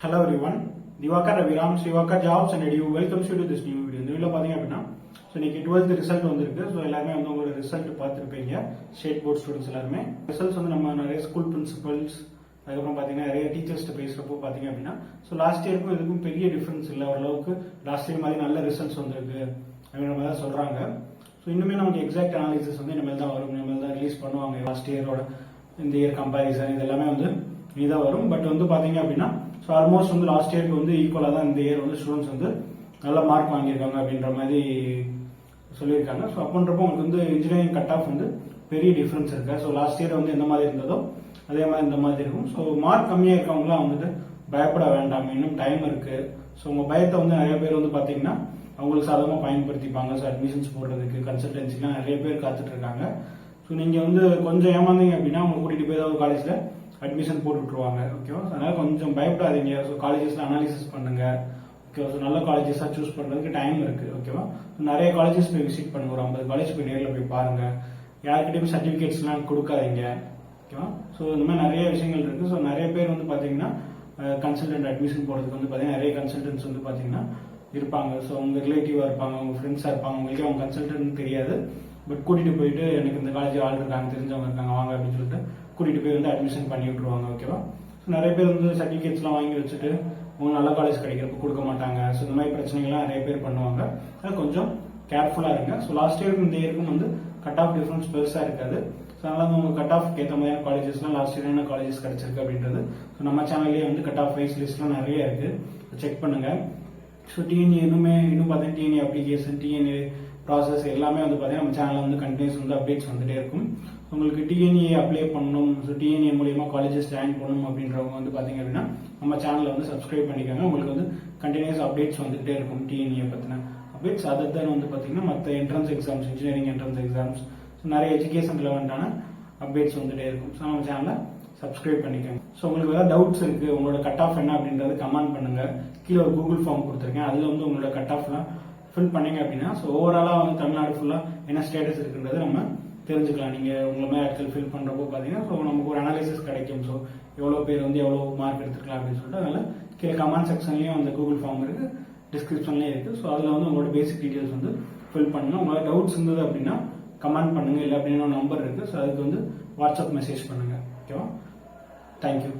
Hello everyone, Diwakar Raviram, Srivakar Jobs and Edu welcomes you to this new video. இந்த வீடியோல பாத்தீங்க அப்படின்னா so இன்னைக்கு 12th ரிசல்ட் வந்திருக்கு. சோ எல்லாரும் வந்து உங்களோட ரிசல்ட் பார்த்திருப்பீங்க. ஸ்டேட் போர்ட் ஸ்டூடண்ட்ஸ் எல்லாரும் ரிசல்ட்ஸ் வந்து நம்ம நிறைய ஸ்கூல் பிரின்சிபல்ஸ் அதுக்கப்புறம் பாத்தீங்கன்னா நிறைய டீச்சர்ஸ்ட்ட பேசுறப்போ பாத்தீங்க அப்படின்னா சோ லாஸ்ட் இயருக்கும் இதுக்கும் பெரிய டிஃபரன்ஸ் இல்ல, ஓரளவுக்கு லாஸ்ட் இயர் மாதிரி நல்ல ரிசல்ட்ஸ் வந்திருக்கு அப்படின்ற மாதிரி தான் சொல்றாங்க. ஸோ இன்னுமே நமக்கு எக்ஸாக்ட் அனாலிசிஸ் வந்து இனிமேல் தான் வரும், இனிமேல் தான் ரிலீஸ் பண்ணுவாங்க. லாஸ்ட் இயரோட இந்த இயர் கம்பேரிசன் இது எல்லாமே வந்து இதான் வரும். பட் வந்து பாத்தீங்க அப்படின்னா ஸோ ஆல்மோஸ்ட் வந்து லாஸ்ட் இயருக்கு வந்து ஈக்குவலாக தான் இந்த இயர் வந்து ஸ்டூடெண்ட்ஸ் வந்து நல்ல மார்க் வாங்கியிருக்காங்க அப்படின்ற மாதிரி சொல்லியிருக்காங்க. ஸோ அப்படின்றப்போ உங்களுக்கு வந்து இன்ஜினியரிங் கட் ஆஃப் வந்து பெரிய டிஃபரன்ஸ் இருக்கு. ஸோ லாஸ்ட் இயர் வந்து எந்த மாதிரி இருந்ததோ அதே மாதிரி இந்த மாதிரி இருக்கும். ஸோ மார்க் கம்மியாக இருக்கவங்களாம் வந்துட்டு பயப்பட வேண்டாம், இன்னும் டைம் இருக்கு. ஸோ உங்க பயத்தை வந்து நிறைய பேர் வந்து பாத்தீங்கன்னா அவங்களுக்கு சாதகமாக பயன்படுத்திப்பாங்க. ஸோ அட்மிஷன்ஸ் போடுறதுக்கு கன்சல்டன்சிலாம் நிறைய பேர் காத்துட்டு இருக்காங்க. ஸோ நீங்க வந்து கொஞ்சம் ஏமாந்தீங்க அப்படின்னா உங்களை கூட்டிட்டு போய் ஏதாவது காலேஜ்ல அட்மிஷன் போட்டு விட்டுருவாங்க. ஓகேவா, அதனால கொஞ்சம் பயப்படாதீங்க. ஸோ காலேஜஸ்ல அனாலிசிஸ் பண்ணுங்க. ஓகேவா, ஸோ நல்ல காலேஜஸா சூஸ் பண்றதுக்கு டைம் இருக்கு. ஓகேவா, நிறைய காலேஜஸ் போய் விசிட் பண்ணுங்க, ஒரு 50 காலேஜ் போய் நேரில் போய் பாருங்க. யாருக்கிட்டையும் சர்டிபிகேட்ஸ்லாம் கொடுக்காதீங்க. ஓகேவா, ஸோ இந்த மாதிரி நிறைய விஷயங்கள் இருக்கு. ஸோ நிறைய பேர் வந்து பாத்தீங்கன்னா கன்சல்டன்ட் அட்மிஷன் போடுறதுக்கு வந்து பாத்தீங்கன்னா நிறைய கன்சல்டன்ட்ஸ் வந்து பாத்தீங்கன்னா இருப்பாங்க. ஸோ உங்க ரிலேட்டிவா இருப்பாங்க, உங்க ஃப்ரெண்ட்ஸா இருப்பாங்க, உங்களுக்கு அவங்க கன்சல்டன்ட் தெரியாது. பட் கூட்டிட்டு போயிட்டு எனக்கு இந்த காலேஜ் ஆள் இருக்காங்க, தெரிஞ்சவங்க இருக்காங்க, வாங்க அப்படின்னு சொல்லிட்டு கூட்டிட்டு போய் வந்து அட்மிஷன் பண்ணி விட்டுருவாங்க. ஓகேவா, ஸோ நிறைய பேர் வந்து சர்டிபிகேட்ஸ்லாம் வாங்கி வச்சுட்டு உங்களுக்கு நல்ல காலேஜ் கிடைக்கிறப்ப கொடுக்க மாட்டாங்க. ஸோ இந்த மாதிரி பிரச்சனைகள்லாம் நிறைய பேர் பண்ணுவாங்க. அது கொஞ்சம் கேர்ஃபுல்லா இருங்க. ஸோ லாஸ்ட் இயருக்கும் இந்த இயருக்கும் வந்து கட் ஆஃப் டிஃபரன்ஸ் பெருசா இருக்காது. ஸோ அதனால உங்க கட் ஆஃப் ஏற்ற மாதிரியான காலேஜஸ்லாம் லாஸ்ட் இயர் என்ன காலேஜஸ் கிடைச்சிருக்கு அப்படின்றது ஸோ நம்ம சேனல்லேயே வந்து கட் ஆஃப் வைஸ் லிஸ்ட்லாம் நிறைய இருக்கு, செக் பண்ணுங்க. ஸோ டிஎன்ஏ இன்னும் பார்த்தீங்கன்னா டிஎன்ஏ அப்ளிகேஷன், டிஎன்ஏ ப்ராசஸ் எல்லாமே வந்து பார்த்தீங்கன்னா நம்ம சேனலில் வந்து கண்டினியூஸ் வந்து அப்டேட்ஸ் வந்துட்டே இருக்கும். உங்களுக்கு டிஎன்ஏ அப்ளை பண்ணணும், ஸோ டிஎன்ஏ மூலியமா காலேஜஸ் ஜாயின் பண்ணணும் அப்படின்றவங்க வந்து பார்த்தீங்க அப்படின்னா நம்ம சேனலை வந்து சப்ஸ்கிரைப் பண்ணிக்கோங்க. உங்களுக்கு வந்து கண்டினியூஸ் அப்டேட்ஸ் வந்துட்டே இருக்கும் டிஎன்ஏ பற்றின அப்டேட்ஸ். அதர் தான் வந்து பார்த்தீங்கன்னா மற்ற entrance exams, engineering entrance exams, நிறைய எஜுகேஷன் ரிலவெண்டான அப்டேட்ஸ் வந்துட்டே இருக்கும். ஸோ நம்ம சேனலை சப்ஸ்கிரைப் பண்ணிக்கோங்க. ஸோ உங்களுக்கு ஏதாவது டவுட்ஸ் இருக்கு, உங்களோட கட் ஆஃப் என்ன அப்படின்றது கமெண்ட் பண்ணுங்க. கீழே ஒரு கூகுள் ஃபார்ம் கொடுத்துருக்கேன், அதுல வந்து உங்களோட கட் ஆஃப்லாம் ஃபில் பண்ணீங்க அப்படின்னா ஸோ ஓவராலா வந்து தமிழ்நாடு ஃபுல்லா என்ன ஸ்டேட்டஸ் இருக்குன்றது நம்ம தெரிஞ்சுக்கலாம். நீங்க உங்களை மாதிரி ஆட்கள் ஃபில் பண்றப்போ பாத்தீங்கன்னா ஸோ நமக்கு ஒரு அனாலிசிஸ் கிடைக்கும். ஸோ எவ்வளவு பேர் வந்து எவ்வளவு மார்க் எடுத்துக்கலாம் அப்படின்னு சொல்லிட்டு அதனால கீழே கமெண்ட் செக்ஷன்லயும் அந்த கூகுள் ஃபார்ம் இருக்கு, டிஸ்கிரிப்ஷன்லயும் இருக்கு. ஸோ அதுல வந்து உங்களோட பேசிக் டீடைல்ஸ் வந்து ஃபில் பண்ணுங்க. உங்களோட டவுட்ஸ் இருந்தது அப்படின்னா கமெண்ட் பண்ணுங்க, இல்லை அப்படின்னு நம்பர் இருக்கு. ஸோ அதுக்கு வந்து வாட்ஸ்அப் மெசேஜ் பண்ணுங்க. ஓகேவா, தேங்க்யூ.